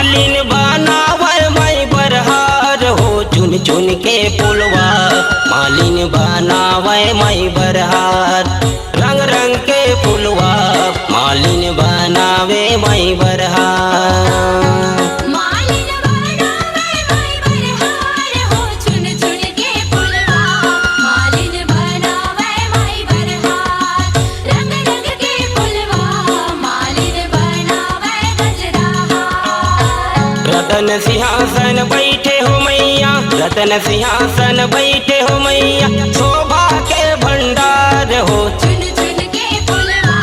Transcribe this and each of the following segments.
मालिन बनावे मई बरहार हो चुन चुन के पुलवा। मालिन बनावे मई बरहार रंग रंग के पुलवा। मालिन बनावे मई बरहार। रतन सिंहासन बैठे हो मैया, रतन सिंहासन बैठे हो मैया, शोभा के भंडार हो। चुन चुन के पुलवा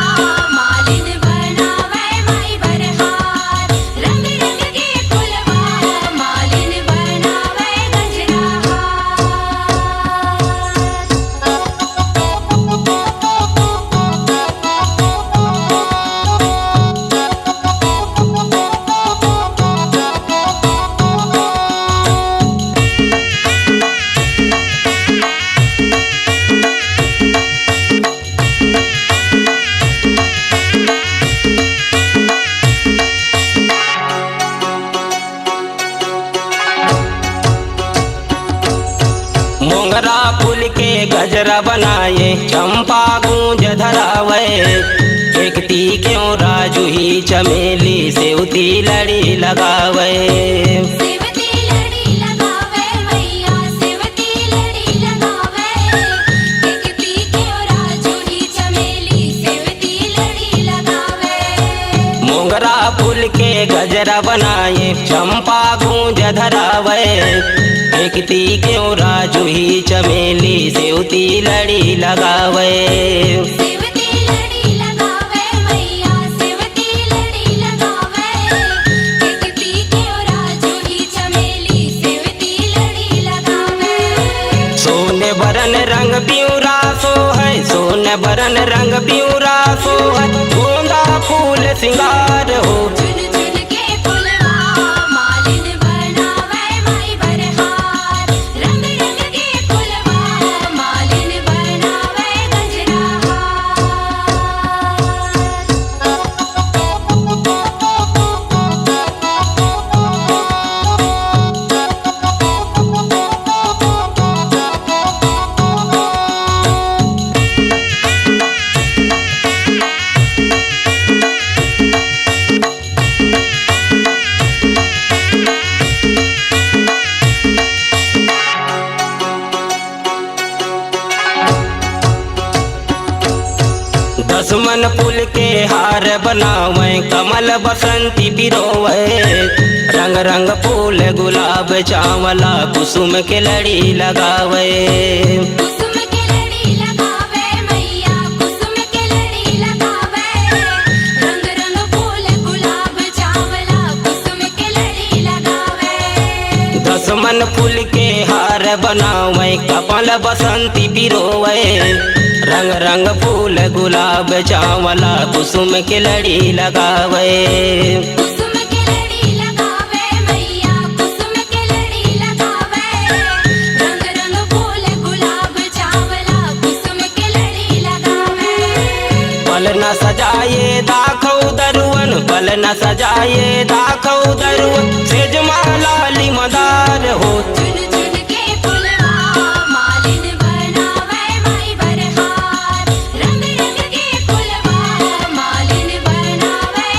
मालिन बनावे मई बरहार। रंग रंग के पुलवा मालिन बनावे मोगरा फूल के गजरा बनाए, चंपा गूंज धरावे। देखती क्यों राजू ही चमेली सेवती लड़ी लगावे। सेवती लड़ी लगावे मैया, सेवती लड़ी लगावे। देखती क्यों राजू ही चमेली सेवती लड़ी लगावे। मोगरा फूल के गजरा बनाए, चंपा गूंज धरावे। देखती क्यों राजू ही चमेली सेवती लड़ी लगावे। सेवती लड़ी लगावे मैया, सेवती लड़ी लगावे। देखती क्यों राजू ही चमेली सेवती लड़ी लगावे। सोने बरन रंग प्यूरा सो है, सोने बरन रंग प्यूरा सो है, गोंदा फूल सिंगार हो। चुन चुन के पुलवा मालिन बनावे मई बरहार। रंग रंग के पुलवा मालिन बनावे दसमन फूल के हार बनावे, कमल बसंती पिरोवे। रंग रंग फूल गुलाब चावला कुसुम के लड़ी लगावे। कुसुम के लड़ी लगावे मैया, कुसुम के लड़ी लगावे। रंग रंग फूल गुलाब चावला कुसुम के लड़ी लगावे। दसमन फूल के हार बनावे, कमल बसंती पिरोवे। रंग रंग फूल गुलाब चावला कुसुम के लड़ी लगावे। कुसुम के लड़ी लगावे मैया, कुसुम के लड़ी लगावे। रंग रंग फूल गुलाब चावला कुसुम के लड़ी लगावे। पल न सजाए दाखौ दरुवन, पल न सजाए दाखौ दरुवन, सेजमाला लिमदार हो। चुन चुन के पुलवा मालिन बनावे मई बरहार। रंग रंग के पुलवा मालिन बनावे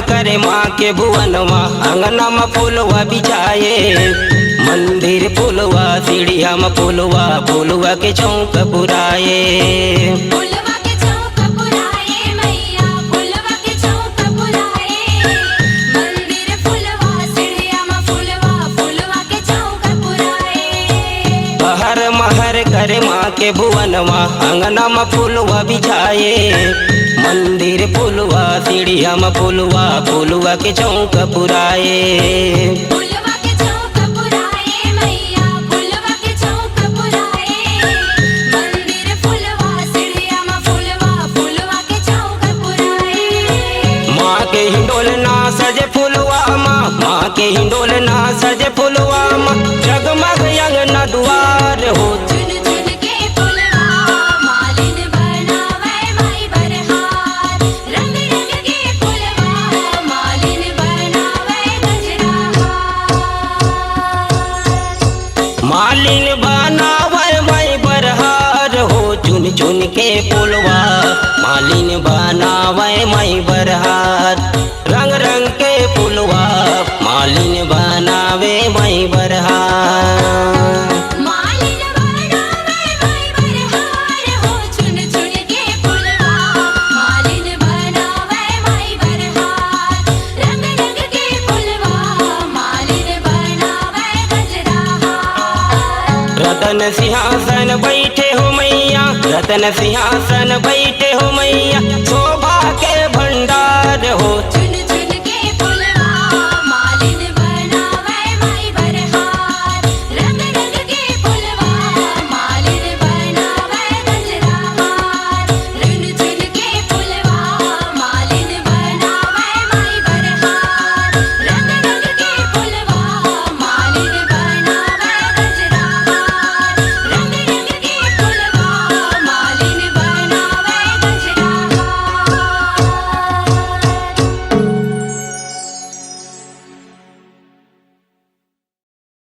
करे माँ के भुवनवा, अंगना में फूलवा बिछाए। मंदिर फूलवा, सीढ़िया में फूलवा, फूलवा के चौक पुराए। फूलवा के चौक पुराए मैया, फूलवा के चौक पुराए। मंदिर फूलवा, सीढ़िया में फूलवा, फूलवा के चौक पुराए। हर महर करे माँ के के भुवनवा अंगना में फूलवा बिछाए, मंदिर फूलवा सीढ़िया में फूलवा, फूलवा के चौक पुराए। फूलवा के चौक पुराए मैया, फूलवा के चौक पुराए, मंदिर फूलवा सीढ़िया में फूलवा, फूलवा के चौक पुराए। माँ के हिंडोल ना सजे फूलवा माँ के हिंडोल ना सजे फूलवा जगमग अंगना दुआर हो। चुन चुन के फूलवा मालिन बनावे माई बरहार, रंग रंग के फूलवा मालिन बनावे गजरा हार। मालिन बनावे माई बरहार हो, चुन चुन के फूलवा मालिन बनावे माई बरहार, रंग रंग के फूलवा मालिन बनावे माई बरहार। मालिन बनावे माई बरहार हो, चुन चुन के फूलवा मालिन बनावे माई बरहार, रंग रंग के फूलवा मालिन बनावे गजरा हार। रतन सिंहासन बैठे हो मैया, रतन सिंहासन बैठे हो मैया, शोभा के भंडार